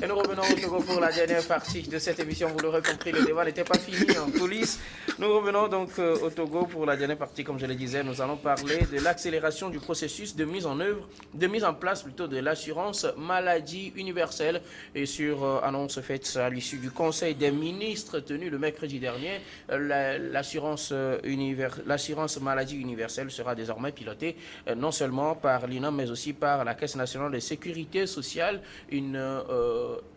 Et nous revenons au Togo pour la dernière partie de cette émission. Vous l'aurez compris, le débat n'était pas fini en coulisses. Nous revenons donc au Togo pour la dernière partie. Comme je le disais, nous allons parler de l'accélération du processus de mise en œuvre, de mise en place plutôt de l'assurance maladie universelle. Et sur annonce faite à l'issue du Conseil des ministres tenu le mercredi dernier, l'assurance maladie universelle sera désormais pilotée non seulement par l'INAM, mais aussi par la Caisse nationale de sécurité sociale,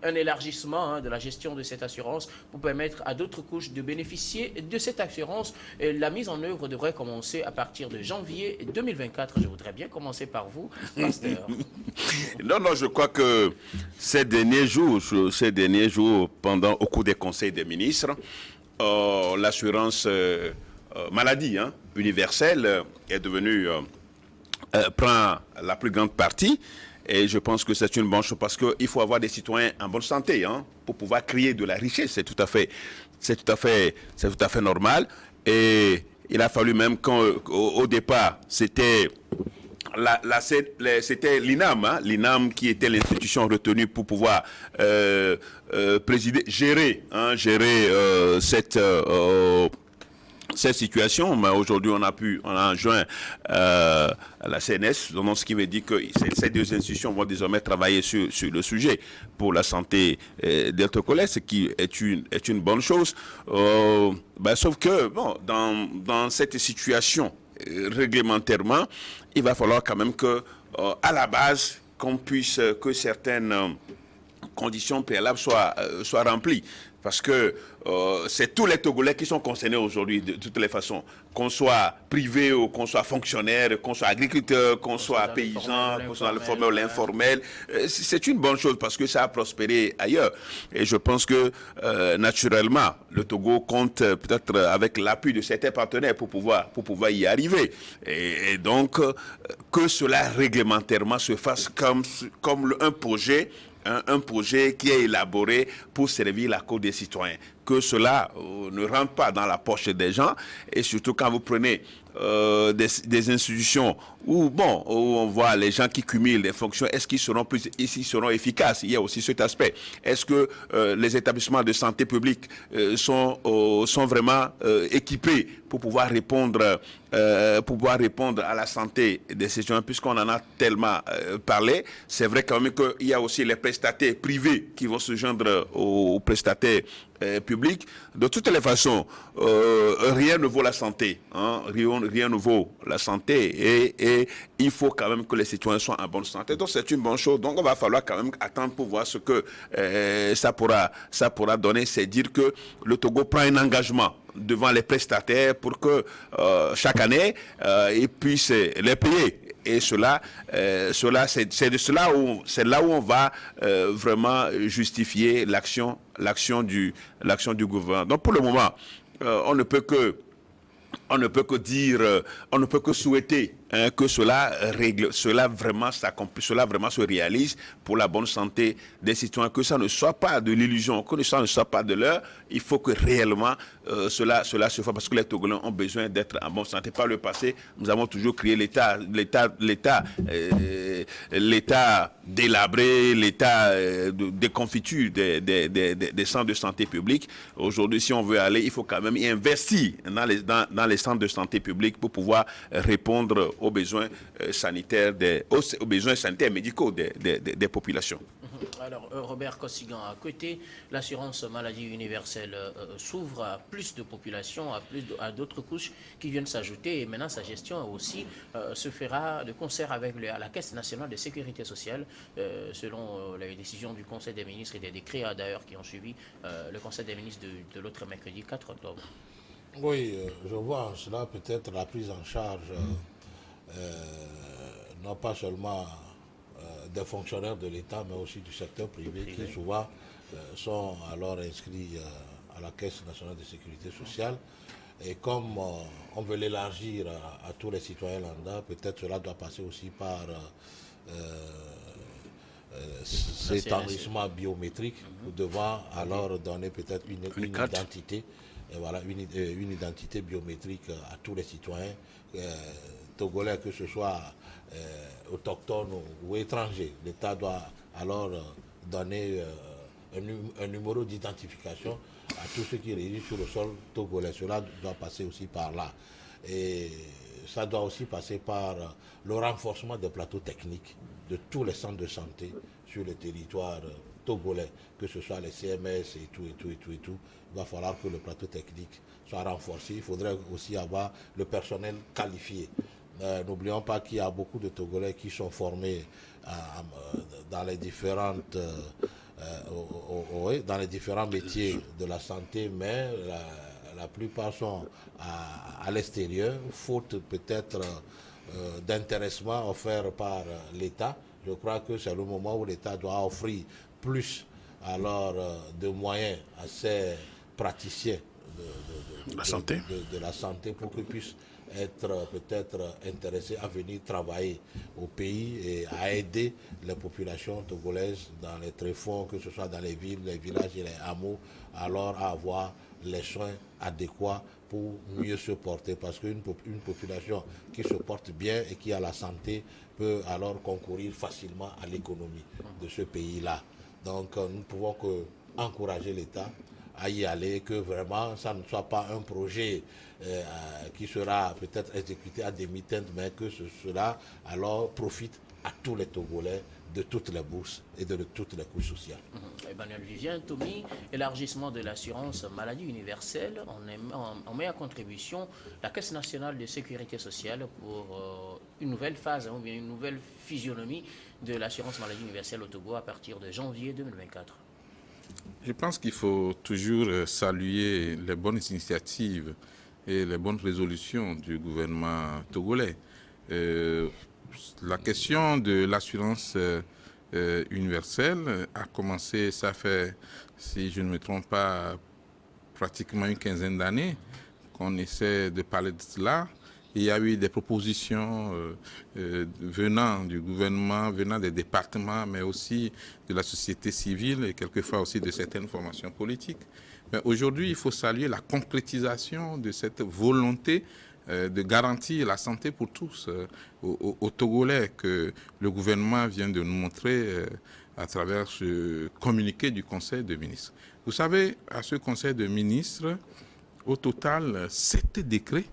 un élargissement de la gestion de cette assurance pour permettre à d'autres couches de bénéficier de cette assurance. La mise en œuvre devrait commencer à partir de janvier 2024. Je voudrais bien commencer par vous, Pasteur. Non, je crois que ces derniers jours, au cours des conseils des ministres, l'assurance maladie universelle est devenue prend la plus grande partie. Et je pense que c'est une bonne chose parce qu'il faut avoir des citoyens en bonne santé pour pouvoir créer de la richesse. C'est tout à fait normal. Et il a fallu même qu'au départ, c'était l'INAM, l'INAM qui était l'institution retenue pour pouvoir gérer cette situation, mais aujourd'hui on a enjoint la CNS, donc ce qui veut dire que ces deux institutions vont désormais travailler sur le sujet pour la santé des autocollants, ce qui est une bonne chose. Sauf que dans cette situation réglementairement, il va falloir quand même que à la base que certaines conditions préalables soient remplies. Parce que c'est tous les Togolais qui sont concernés aujourd'hui de toutes les façons. Qu'on soit privé ou qu'on soit fonctionnaire, qu'on soit agriculteur, qu'on soit paysan, qu'on soit dans le formel ou l'informel. C'est une bonne chose parce que ça a prospéré ailleurs. Et je pense que naturellement, le Togo compte peut-être avec l'appui de certains partenaires pour pouvoir y arriver. Et donc, que cela réglementairement se fasse comme un projet qui est élaboré pour servir la cause des citoyens. Que cela ne rentre pas dans la poche des gens. Et surtout quand vous prenez des institutions où on voit les gens qui cumulent les fonctions, est-ce qu'ils seront efficaces? Il y a aussi cet aspect. Est-ce que les établissements de santé publique sont vraiment équipés pour pouvoir répondre à la santé des citoyens, puisqu'on en a tellement parlé? C'est vrai quand même qu'il y a aussi les prestataires privés qui vont se joindre aux prestataires publics. De toutes les façons, rien ne vaut la santé. Rien ne vaut la santé. Et il faut quand même que les citoyens soient en bonne santé. Donc c'est une bonne chose. Donc on va falloir quand même attendre pour voir ce que ça pourra donner. C'est dire que le Togo prend un engagement devant les prestataires pour que chaque année, ils puissent les payer. Et c'est là où on va vraiment justifier l'action du gouvernement. Donc pour le moment, on ne peut que souhaiter que cela vraiment se réalise pour la bonne santé des citoyens, que ça ne soit pas de l'illusion, que ça ne soit pas de l'heure. Il faut que réellement cela se fasse, parce que les Togolais ont besoin d'être en bonne santé. Par le passé, nous avons toujours créé l'État délabré, l'État de déconfiture des centres de santé publique. Aujourd'hui, si on veut aller, il faut quand même y investir dans les centres de santé publique pour pouvoir répondre aux besoins sanitaires médicaux des populations. Alors, Robert Kossigan, à côté, l'assurance maladie universelle s'ouvre à plus de populations, à d'autres couches qui viennent s'ajouter. Et maintenant, sa gestion aussi se fera de concert avec la Caisse nationale de sécurité sociale, selon les décisions du Conseil des ministres et des décrets d'ailleurs qui ont suivi le Conseil des ministres de l'autre mercredi 4 octobre. Oui, je vois en cela peut-être la prise en charge, non pas seulement des fonctionnaires de l'État, mais aussi du secteur privé qui souvent sont alors inscrits à la Caisse nationale de sécurité sociale. Et comme on veut l'élargir à tous les citoyens lambda, peut-être cela doit passer aussi par cet enregistrement biométrique, devant alors donner peut-être une identité. Et voilà, une identité biométrique à tous les citoyens togolais, que ce soit autochtones ou étrangers. L'État doit alors donner un numéro d'identification à tous ceux qui résident sur le sol togolais. Cela doit passer aussi par là. Et ça doit aussi passer par le renforcement des plateaux techniques de tous les centres de santé sur le territoire togolais, que ce soit les CMS et tout. Il va falloir que le plateau technique soit renforcé. Il faudrait aussi avoir le personnel qualifié. N'oublions pas qu'il y a beaucoup de Togolais qui sont formés dans les différentes dans les différents métiers de la santé, mais la plupart sont à l'extérieur, faute peut-être d'intéressement offert par l'État. Je crois que c'est le moment où l'État doit offrir plus alors de moyens à ces praticiens de la santé pour qu'ils puissent être peut-être intéressés à venir travailler au pays et à aider les populations togolaises dans les tréfonds, que ce soit dans les villes, les villages et les hameaux, alors à avoir les soins adéquats pour mieux se porter. Parce qu'une population qui se porte bien et qui a la santé peut alors concourir facilement à l'économie de ce pays-là. Donc nous ne pouvons que encourager l'État à y aller, que vraiment ça ne soit pas un projet qui sera peut-être exécuté à demi-teinte, mais que cela alors profite à tous les Togolais de toutes les bourses et de toutes les couches sociales. Emmanuel Vivien, Tommy, élargissement de l'assurance maladie universelle, on met à contribution la Caisse nationale de sécurité sociale pour une nouvelle phase, ou bien une nouvelle physionomie de l'assurance maladie universelle au Togo à partir de janvier 2024. Je pense qu'il faut toujours saluer les bonnes initiatives et les bonnes résolutions du gouvernement togolais. La question de l'assurance universelle a commencé, ça fait, si je ne me trompe pas, pratiquement une quinzaine d'années qu'on essaie de parler de cela. Il y a eu des propositions venant du gouvernement, venant des départements, mais aussi de la société civile et quelquefois aussi de certaines formations politiques. Mais aujourd'hui, il faut saluer la concrétisation de cette volonté de garantir la santé pour tous aux Togolais que le gouvernement vient de nous montrer à travers ce communiqué du Conseil de ministres. Vous savez, à ce Conseil de ministres, au total, 7 décrets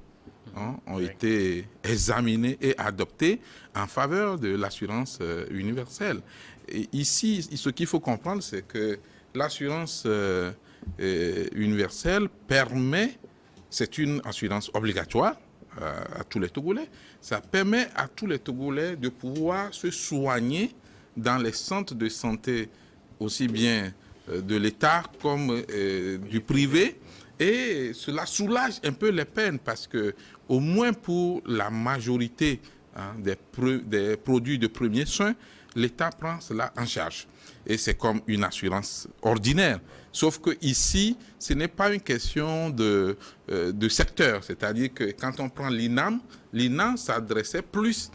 ont été examinés et adoptés en faveur de l'assurance universelle. Et ici, ce qu'il faut comprendre, c'est que l'assurance universelle permet, c'est une assurance obligatoire à tous les Togolais, ça permet à tous les Togolais de pouvoir se soigner dans les centres de santé, aussi bien de l'État comme du privé. Et cela soulage un peu les peines parce que, au moins pour la majorité des produits de premiers soins, l'État prend cela en charge. Et c'est comme une assurance ordinaire. Sauf que ici, ce n'est pas une question de secteur. C'est-à-dire que quand on prend l'INAM, l'INAM s'adressait plus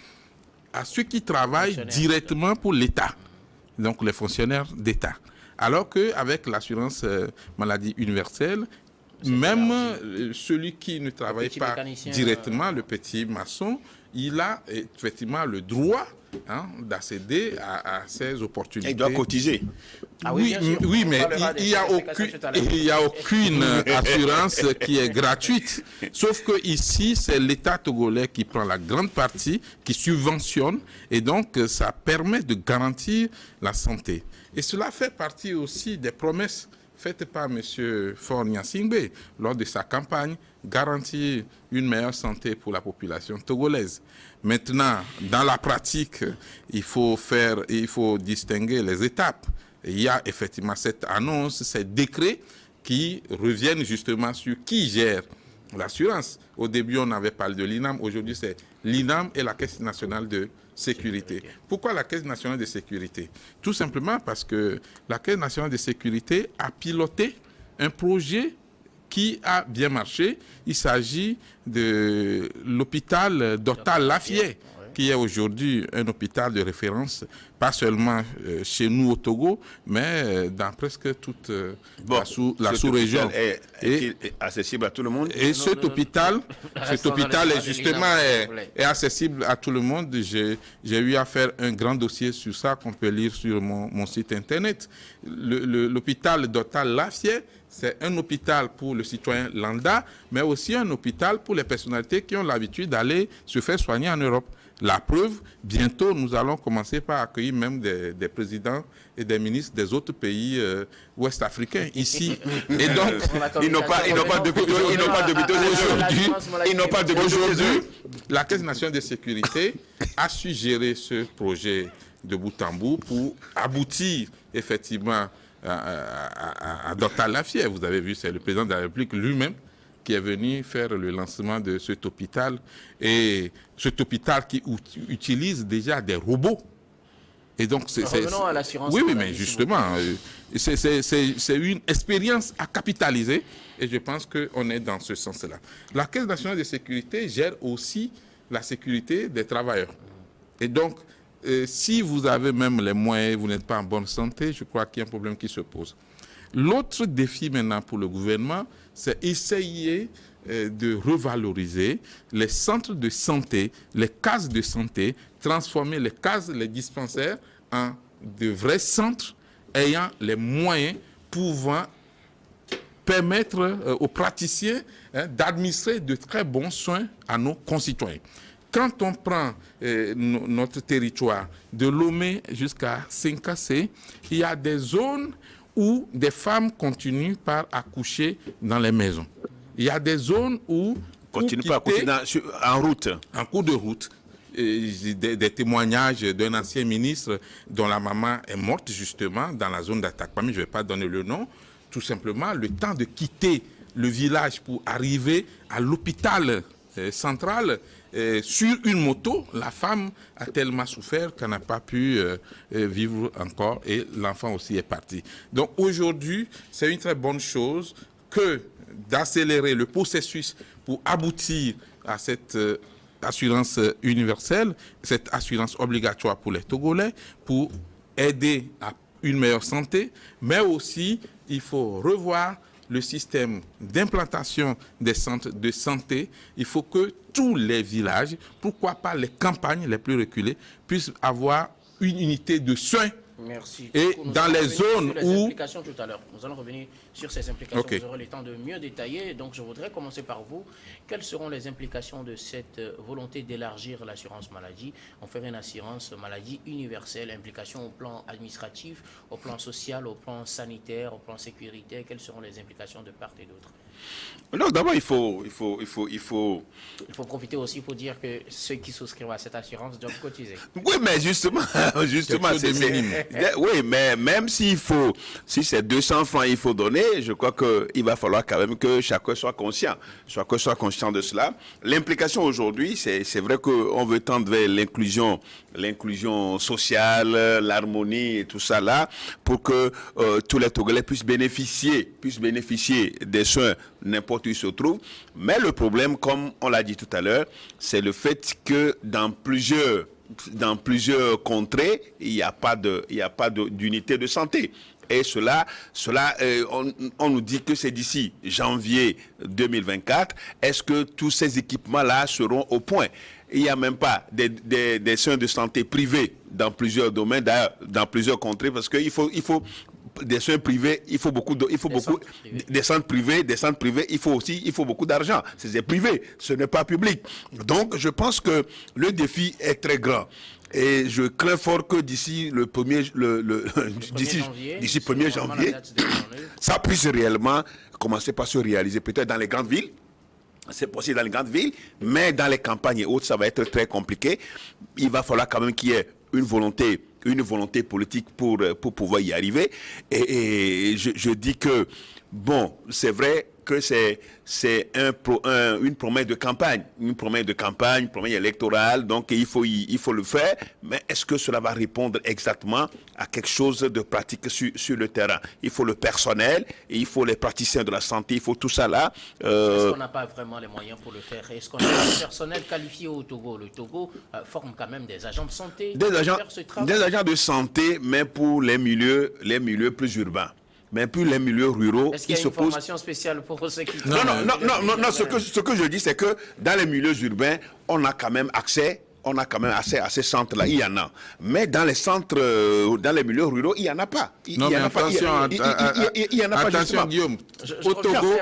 à ceux qui travaillent directement pour l'État, donc les fonctionnaires d'État. Alors qu'avec l'assurance maladie universelle, même celui qui ne travaille pas directement, le petit maçon, il a effectivement le droit d'accéder à ces opportunités. Il doit cotiser. Ah oui, mais il n'y a aucune assurance qui est gratuite. Sauf que ici, c'est l'État togolais qui prend la grande partie, qui subventionne, et donc ça permet de garantir la santé. Et cela fait partie aussi des promesses faites par M. Faure Gnassingbé lors de sa campagne, garantir une meilleure santé pour la population togolaise. Maintenant, dans la pratique, il faut distinguer les étapes. Il y a effectivement cette annonce, ces décrets qui reviennent justement sur qui gère l'assurance. Au début, on avait parlé de l'INAM. Aujourd'hui, c'est l'INAM et la Caisse nationale de sécurité. Pourquoi la Caisse nationale de sécurité? Tout simplement parce que la Caisse nationale de sécurité a piloté un projet qui a bien marché. Il s'agit de l'hôpital Docteur Lafié, qui est aujourd'hui un hôpital de référence, pas seulement chez nous au Togo, mais dans presque toute la sous-région. Est accessible à tout le monde? Et cet hôpital est justement est accessible à tout le monde. J'ai eu à faire un grand dossier sur ça qu'on peut lire sur mon site internet. L'hôpital d'Otal Lafié, c'est un hôpital pour le citoyen lambda, mais aussi un hôpital pour les personnalités qui ont l'habitude d'aller se faire soigner en Europe. La preuve, bientôt, nous allons commencer par accueillir même des présidents et des ministres des autres pays ouest-africains ici. Et donc, ils n'ont pas de aujourd'hui, la Caisse nationale de sécurité a su gérer ce projet de bout en bout pour aboutir effectivement à Dr Lafié. Vous avez vu, c'est le président de la République lui-même qui est venu faire le lancement de cet hôpital. Et cet hôpital qui utilise déjà des robots. Et donc, revenons à l'assurance. Oui, mais justement, c'est une expérience à capitaliser. Et je pense qu'on est dans ce sens-là. La Caisse nationale de sécurité gère aussi la sécurité des travailleurs. Et donc, si vous avez même les moyens, vous n'êtes pas en bonne santé, je crois qu'il y a un problème qui se pose. L'autre défi maintenant pour le gouvernement, c'est essayer de revaloriser les centres de santé, les cases de santé, transformer les cases, les dispensaires en de vrais centres ayant les moyens pouvant permettre aux praticiens d'administrer de très bons soins à nos concitoyens. Quand on prend notre territoire de Lomé jusqu'à Senkassé, il y a des zones où des femmes continuent par accoucher dans les maisons. Il y a des zones où... Continuent par accoucher en route. En cours de route. Des témoignages d'un ancien ministre dont la maman est morte justement dans la zone d'attaque. Je ne vais pas donner le nom. Tout simplement, le temps de quitter le village pour arriver à l'hôpital central, sur une moto, la femme a tellement souffert qu'elle n'a pas pu vivre encore et l'enfant aussi est parti. Donc aujourd'hui, c'est une très bonne chose que d'accélérer le processus pour aboutir à cette assurance universelle, cette assurance obligatoire pour les Togolais, pour aider à une meilleure santé, mais aussi il faut revoir le système d'implantation des centres de santé. Il faut que tous les villages, pourquoi pas les campagnes les plus reculées, puissent avoir une unité de soins. Merci. Et dans les zones où... Tout à l'heure. Nous allons revenir sur ces implications. Okay. Vous aurez le temps de mieux détailler. Donc, je voudrais commencer par vous. Quelles seront les implications de cette volonté d'élargir l'assurance maladie? On ferait une assurance maladie universelle. Implications au plan administratif, au plan social, au plan sanitaire, au plan sécuritaire. Quelles seront les implications de part et d'autre? Non, d'abord, il faut profiter aussi pour dire que ceux qui souscrivent à cette assurance doivent cotiser. Oui, mais justement, oui, mais même si c'est 200 francs il faut donner, je crois qu'il va falloir quand même que chacun soit conscient de cela. L'implication aujourd'hui, c'est vrai qu'on veut tendre vers l'inclusion sociale, l'harmonie et tout ça là, pour que tous les Togolais puissent bénéficier des soins n'importe où ils se trouvent. Mais le problème, comme on l'a dit tout à l'heure, c'est le fait que dans plusieurs contrées, il n'y a pas d'unité de santé. Et cela on nous dit que c'est d'ici janvier 2024. Est-ce que tous ces équipements-là seront au point? Il n'y a même pas des soins de santé privés dans plusieurs domaines, d'ailleurs, dans plusieurs contrées, parce qu'il faut des soins privés, des centres privés, il faut beaucoup d'argent. C'est privé, ce n'est pas public. Donc, je pense que le défi est très grand. Et je crains fort que d'ici le 1er janvier, ça puisse réellement commencer par se réaliser, peut-être dans les grandes villes. C'est possible dans les grandes villes, mais dans les campagnes et autres, ça va être très compliqué. Il va falloir quand même qu'il y ait une volonté politique pour pouvoir y arriver. Et je dis que, bon, c'est vrai, que c'est une promesse de campagne, une promesse électorale, donc il faut le faire, mais est-ce que cela va répondre exactement à quelque chose de pratique sur le terrain? Il faut le personnel, et il faut les praticiens de la santé, il faut tout ça là. Est-ce qu'on n'a pas vraiment les moyens pour le faire? Est-ce qu'on a un personnel qualifié au Togo? Le Togo forme quand même des agents de santé. Des agents de santé, mais pour les milieux plus urbains. Mais pour les milieux ruraux, est-ce qu'il y a une formation spéciale pour ceux qui... Non, ce que je dis, c'est que dans les milieux urbains, on a quand même accès à ces centres-là, il y en a. Mais dans les centres, dans les milieux ruraux, il n'y en a pas. Attention, Guillaume. Au Togo,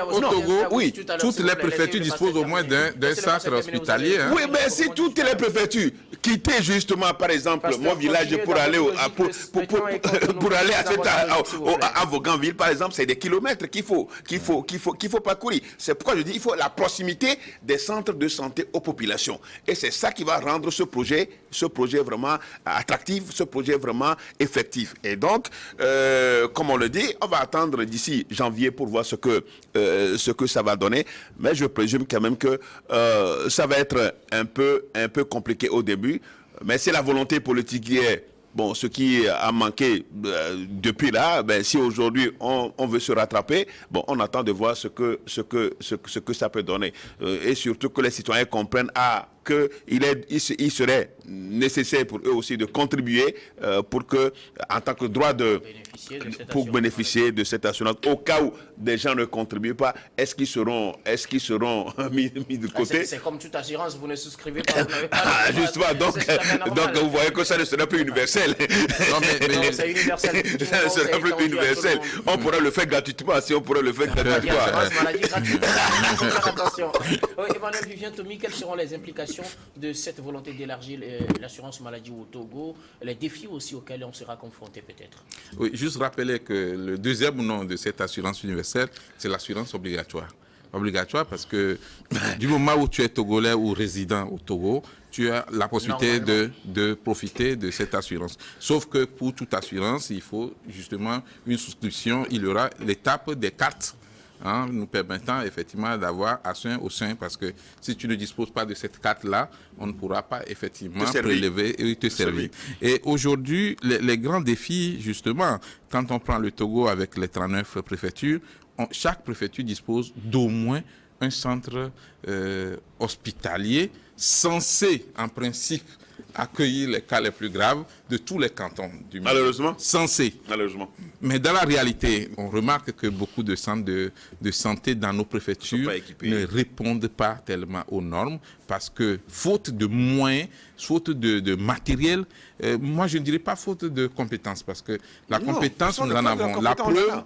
oui, toutes les préfectures disposent au moins d'un centre hospitalier. Oui, mais si toutes les préfectures quittaient justement, par exemple, mon village pour aller à Vauganville, par exemple, c'est des kilomètres qu'il faut parcourir. C'est pourquoi je dis il faut la proximité des centres de santé aux populations. Et c'est ça qui va rendre ce projet vraiment attractif, ce projet vraiment effectif. Et donc, comme on le dit, on va attendre d'ici janvier pour voir ce que ça va donner. Mais je présume quand même que ça va être un peu compliqué au début. Mais c'est la volonté politique qui est... Bon, ce qui a manqué depuis là, si aujourd'hui on veut se rattraper, bon, on attend de voir ce que ça peut donner. Et surtout que les citoyens comprennent qu'il serait nécessaire pour eux aussi de contribuer pour que, en tant que droit pour bénéficier de cette assurance, au cas où des gens ne contribuent pas, est-ce qu'ils seront mis de côté? C'est comme toute assurance, vous ne souscrivez pas, vous n'avez pas... Justement, donc vous voyez que ça ne sera plus universel. Non, c'est universel. C'est plus universel. On pourra le faire gratuitement si on pourrait le faire gratuitement. Maladie gratuite. Attention. Emmanuel Vivien-Tomi, quelles seront les implications de cette volonté d'élargir l'assurance maladie au Togo, les défis aussi auxquels on sera confronté peut-être? Oui, juste rappeler que le deuxième nom de cette assurance universelle, c'est l'assurance obligatoire. Obligatoire parce que du moment où tu es togolais ou résident au Togo, tu as la possibilité de profiter de cette assurance. Sauf que pour toute assurance, il faut justement une souscription. Il y aura l'étape des cartes, nous permettant effectivement d'avoir assurance au sein, parce que si tu ne disposes pas de cette carte-là, on ne pourra pas effectivement prélever et te servir. Et aujourd'hui, les grands défis, justement, quand on prend le Togo avec les 39 préfectures, chaque préfecture dispose d'au moins un centre hospitalier censé, en principe, accueillir les cas les plus graves de tous les cantons du monde. Malheureusement. Censé. Malheureusement. Mais dans la réalité, on remarque que beaucoup de centres de santé dans nos préfectures ne répondent pas tellement aux normes parce que faute de moyens, faute de matériel, moi je ne dirais pas faute de compétences parce que la compétence, nous en avons. La preuve,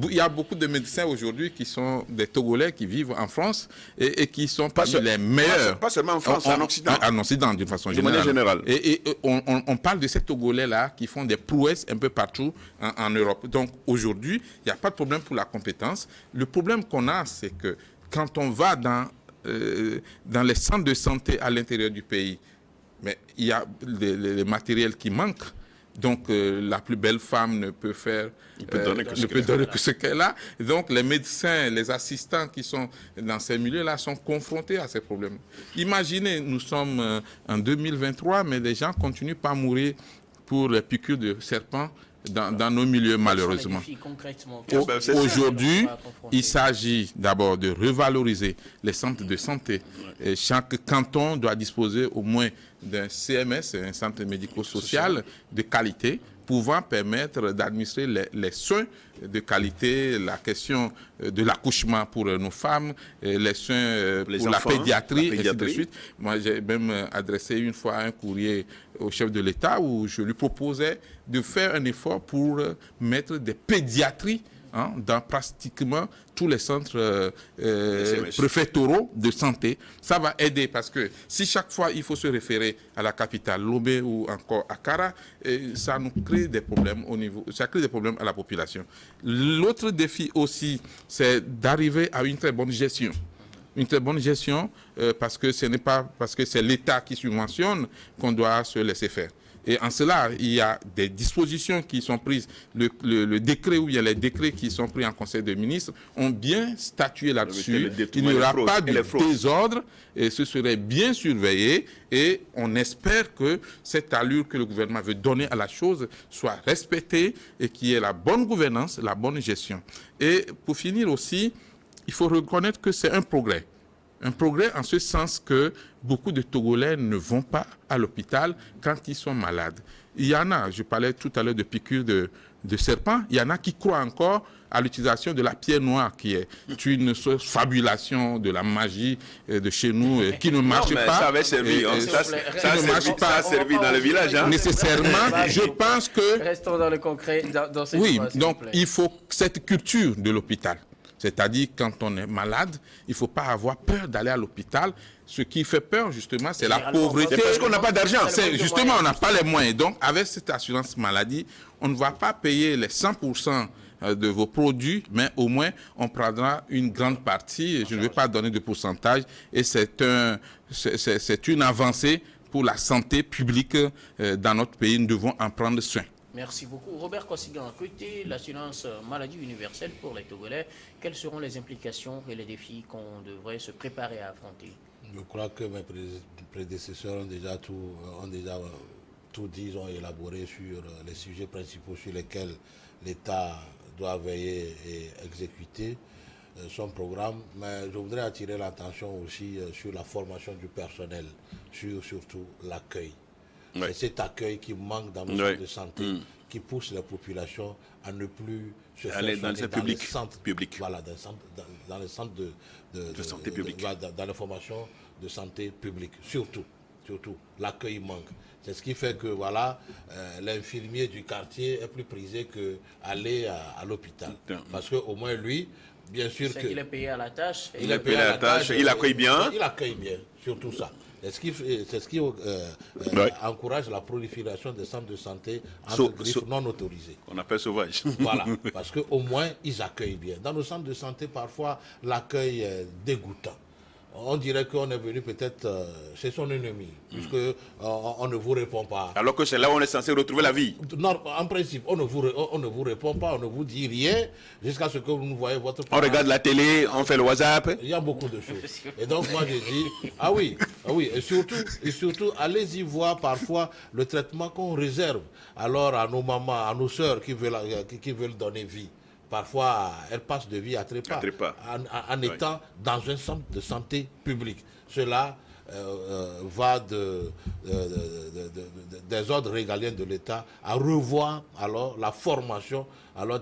il y a beaucoup de médecins aujourd'hui qui sont des Togolais qui vivent en France et qui sont parmi les meilleurs. Pas seulement en France, en Occident. En Occident, d'une façon générale. Et on parle de ces Togolais-là qui font des prouesses un peu partout en Europe. Donc aujourd'hui, il n'y a pas de problème pour la compétence. Le problème qu'on a, c'est que quand on va dans les centres de santé à l'intérieur du pays, mais il y a les matériels qui manquent. Donc, la plus belle femme ne peut donner que ce qu'elle a. Donc, les médecins, les assistants qui sont dans ces milieux-là sont confrontés à ces problèmes. Imaginez, nous sommes en 2023, mais les gens continuent pas à mourir pour les piqûres de serpents dans nos milieux, malheureusement. Aujourd'hui, il s'agit d'abord de revaloriser les centres de santé. Et chaque canton doit disposer au moins d'un CMS, un centre médico-social de qualité, pouvant permettre d'administrer les soins de qualité, la question de l'accouchement pour nos femmes, les soins pour la pédiatrie, et ainsi de suite. Moi, j'ai même adressé une fois un courrier au chef de l'État où je lui proposais de faire un effort pour mettre des pédiatries dans pratiquement tous les centres préfectoraux de santé. Ça va aider parce que si chaque fois il faut se référer à la capitale, Lomé ou encore à Kara, ça nous crée des problèmes ça crée des problèmes à la population. L'autre défi aussi, c'est d'arriver à une très bonne gestion. Une très bonne gestion parce que ce n'est pas parce que c'est l'État qui subventionne qu'on doit se laisser faire. Et en cela, il y a des dispositions qui sont prises. Le décret ou bien les décrets qui sont pris en Conseil des ministres ont bien statué là-dessus. Il n'y aura pas de désordre et ce serait bien surveillé. Et on espère que cette allure que le gouvernement veut donner à la chose soit respectée et qu'il y ait la bonne gouvernance, la bonne gestion. Et pour finir aussi, il faut reconnaître que c'est un progrès. Un progrès en ce sens que beaucoup de Togolais ne vont pas à l'hôpital quand ils sont malades. Il y en a, je parlais tout à l'heure de piqûres de serpents, il y en a qui croient encore à l'utilisation de la pierre noire, qui est une fabulation de la magie de chez nous, qui ne marche pas. Ça avait servi, ça a servi dans le village. Hein. Nécessairement, je pense que... Restons dans le concret, dans cette Oui, fois, donc il faut cette culture de l'hôpital. C'est-à-dire, quand on est malade, il ne faut pas avoir peur d'aller à l'hôpital. Ce qui fait peur, justement, c'est la pauvreté. C'est parce qu'on n'a pas d'argent. Justement, on n'a pas les moyens. Donc, avec cette assurance maladie, on ne va pas payer les 100% de vos produits, mais au moins, on prendra une grande partie. Je ne vais pas donner de pourcentage. Et c'est une avancée pour la santé publique dans notre pays. Nous devons en prendre soin. Merci beaucoup. Robert Kossigan, côté l'assurance maladie universelle pour les Togolais, quelles seront les implications et les défis qu'on devrait se préparer à affronter? Je crois que mes prédécesseurs ont déjà tout dit, ont élaboré sur les sujets principaux sur lesquels l'État doit veiller et exécuter son programme. Mais je voudrais attirer l'attention aussi sur la formation du personnel, surtout l'accueil. C'est cet accueil qui manque dans nos centres de santé, qui pousse la population à ne plus se faire aller dans les centres publics. Voilà, dans les centres de santé publique. Dans les formations de santé publique, surtout, l'accueil manque. C'est ce qui fait que voilà, l'infirmier du quartier est plus prisé qu'aller à l'hôpital. Parce qu'au moins lui, bien sûr que... Il est payé à la tâche. Il est payé à la tâche, il accueille bien. Il accueille bien, surtout ça. C'est ce qui encourage la prolifération des centres de santé entre griffes non autorisés. On appelle sauvage. Voilà, parce qu'au moins, ils accueillent bien. Dans nos centres de santé, parfois, l'accueil est dégoûtant. On dirait qu'on est venu peut-être chez son ennemi, puisque on ne vous répond pas. Alors que c'est là où on est censé retrouver la vie. Non, en principe, on ne vous répond pas, on ne vous dit rien, jusqu'à ce que vous nous voyez votre parent. On regarde la télé, on fait le WhatsApp. Il y a beaucoup de choses. Et donc moi je dis, ah oui, et surtout, allez-y voir parfois le traitement qu'on réserve alors à nos mamans, à nos sœurs qui veulent donner vie. Parfois, elles passent de vie à trépas en étant dans un centre de santé publique. Cela va des ordres régaliens de l'État à revoir alors la formation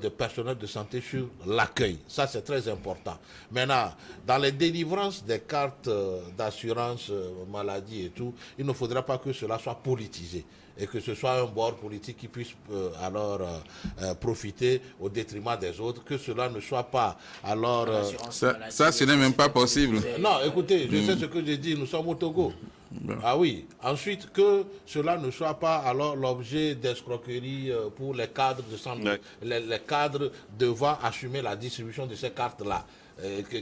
des personnels de santé sur l'accueil. Ça, c'est très important. Maintenant, dans les délivrances des cartes d'assurance maladie et tout, il ne faudra pas que cela soit politisé et que ce soit un bord politique qui puisse profiter au détriment des autres, que cela ne soit pas alors... Ça, ce n'est même pas possible. Non, écoutez, je sais ce que j'ai dit, nous sommes au Togo. Ah oui, ensuite que cela ne soit pas alors l'objet d'escroquerie pour les cadres de santé, les cadres devant assumer la distribution de ces cartes-là.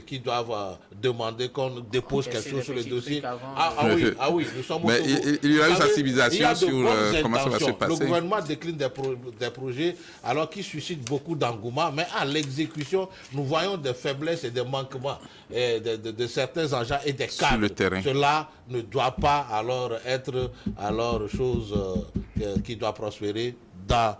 Qui doivent demander qu'on dépose quelque chose sur le dossier. Ah oui, nous sommes mais il y a une sensibilisation sur comment ça va se passer. Le gouvernement décline des projets alors qui suscitent beaucoup d'engouement, mais à l'exécution, nous voyons des faiblesses et des manquements de certains agents et des cadres. Sur le terrain. Cela ne doit pas alors être chose qui doit prospérer dans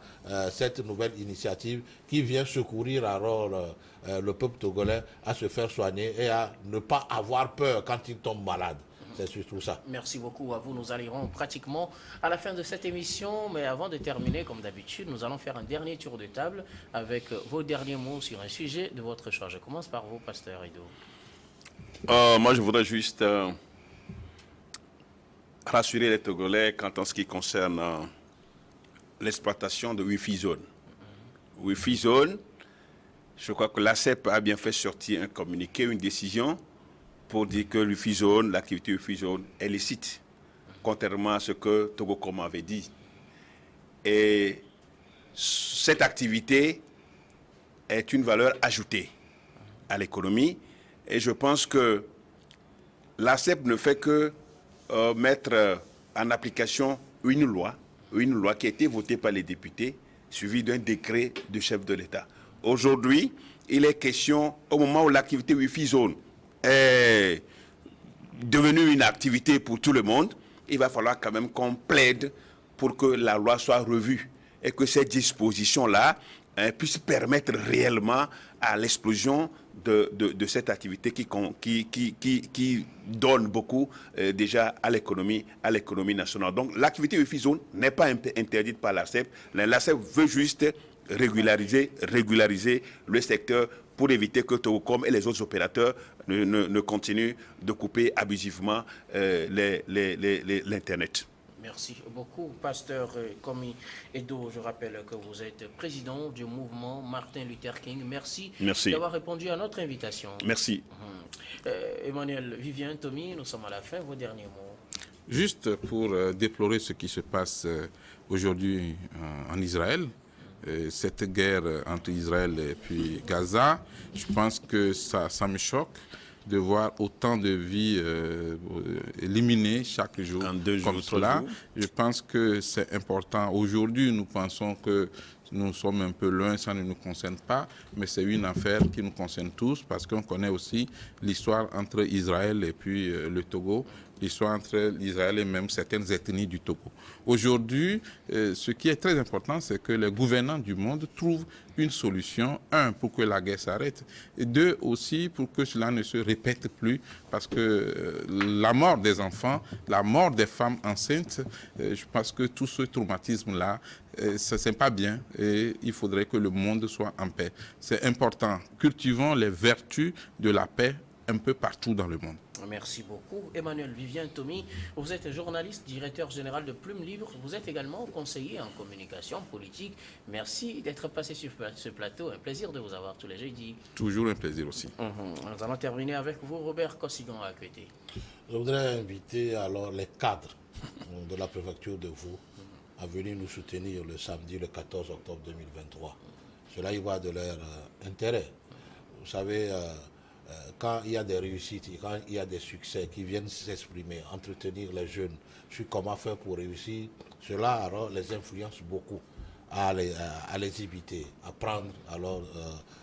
cette nouvelle initiative qui vient secourir alors le peuple togolais à se faire soigner et à ne pas avoir peur quand il tombe malade. C'est surtout ça. Merci beaucoup à vous. Nous arriverons pratiquement à la fin de cette émission. Mais avant de terminer, comme d'habitude, nous allons faire un dernier tour de table avec vos derniers mots sur un sujet de votre choix. Je commence par vous, Pasteur Ido. Moi, je voudrais juste rassurer les Togolais quant en ce qui concerne l'exploitation de Wi-Fi Zone. Wi-Fi Zone, je crois que l'ACEP a bien fait sortir un communiqué, une décision pour dire que l'Wi-Fi Zone, l'activité Wi-Fi Zone est licite, contrairement à ce que Togocom avait dit. Et cette activité est une valeur ajoutée à l'économie. Et je pense que l'ACEP ne fait que mettre en application une loi une loi qui a été votée par les députés, suivie d'un décret du chef de l'État. Aujourd'hui, il est question, au moment où l'activité Wi-Fi Zone est devenue une activité pour tout le monde, il va falloir quand même qu'on plaide pour que la loi soit revue et que ces dispositions-là puissent permettre réellement à l'explosion de cette activité qui donne beaucoup déjà à l'économie nationale. Donc l'activité Wi-Fi Zone n'est pas interdite par l'ARCEP. L'ARCEP veut juste régulariser le secteur pour éviter que Togocom et les autres opérateurs ne continuent de couper abusivement l'Internet. Merci beaucoup, pasteur Komi Edo. Je rappelle que vous êtes président du mouvement Martin Luther King. Merci. D'avoir répondu à notre invitation. Merci. Emmanuel Vivien Tomi, nous sommes à la fin. Vos derniers mots. Juste pour déplorer ce qui se passe aujourd'hui en Israël, cette guerre entre Israël et puis Gaza, je pense que ça me choque de voir autant de vies éliminées chaque jour comme cela. Je pense que c'est important. Aujourd'hui, nous pensons que nous sommes un peu loin, ça ne nous concerne pas, mais c'est une affaire qui nous concerne tous parce qu'on connaît aussi l'histoire entre Israël et puis le Togo, l'histoire entre Israël et même certaines ethnies du Togo. Aujourd'hui, ce qui est très important, c'est que les gouvernants du monde trouvent une solution, un, pour que la guerre s'arrête, et deux, aussi pour que cela ne se répète plus, parce que la mort des enfants, la mort des femmes enceintes, je pense que tout ce traumatisme-là, ça c'est pas bien, et il faudrait que le monde soit en paix. C'est important. Cultivons les vertus de la paix un peu partout dans le monde. Merci beaucoup. Emmanuel Vivien Tomi, vous êtes journaliste, directeur général de Plume Libre. Vous êtes également conseiller en communication politique. Merci d'être passé sur ce plateau. Un plaisir de vous avoir tous les jeudis. Toujours un plaisir aussi. Nous allons terminer avec vous, Robert Kossigan à côté. Je voudrais inviter alors les cadres de la préfecture de Vaud à venir nous soutenir le samedi, le 14 octobre 2023. Cela y va de leur intérêt. Vous savez, quand il y a des réussites, quand il y a des succès qui viennent s'exprimer, entretenir les jeunes sur comment faire pour réussir, cela alors les influence beaucoup à les imiter, à prendre alors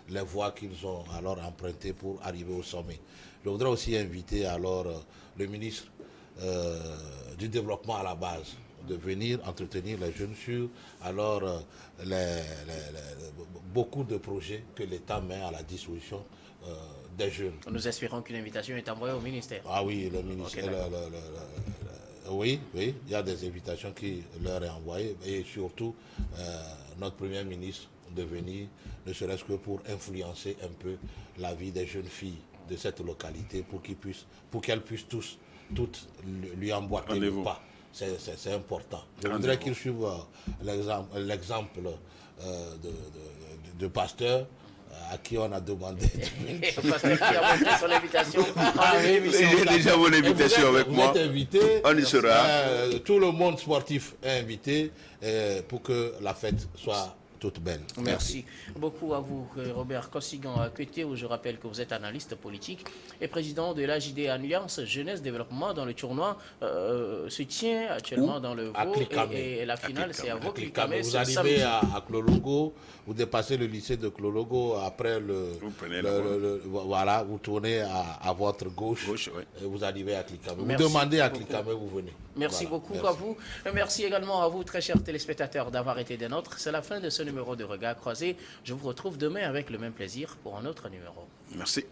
les voies qu'ils ont alors empruntées pour arriver au sommet. Je voudrais aussi inviter alors le ministre du développement à la base de venir entretenir les jeunes sur alors beaucoup de projets que l'État met à la disposition des jeunes. Nous espérons qu'une invitation est envoyée au ministère. Ah oui, le ministère. Oui, il y a des invitations qui leur est envoyées et surtout notre Premier ministre de venir, ne serait-ce que pour influencer un peu la vie des jeunes filles de cette localité pour qu'elles puissent toutes lui emboîter le pas. C'est important. Je voudrais qu'ils suivent l'exemple de Pasteur à qui on a demandé. Pasteur qui a montré son invitation. J'ai déjà mon invitation avec moi. Invité, on y sera. Tout le monde sportif est invité pour que la fête soit toute belle. Merci beaucoup à vous, Robert Kossigan Akwete, où je rappelle que vous êtes analyste politique et président de l'AJD Alliance Jeunesse Développement, dont le tournoi se tient actuellement dans le Vaud et la finale c'est à Vaud-Clicamé. Vous arrivez à Clologo, vous dépassez le lycée de Clologo, après voilà, vous tournez à votre gauche et vous arrivez à Clicamé. Vous demandez à Clicamé, vous venez. Merci beaucoup à vous. Merci également à vous, très chers téléspectateurs, d'avoir été des nôtres. C'est la fin de ce numéro de Regard Croisé. Je vous retrouve demain avec le même plaisir pour un autre numéro. Merci.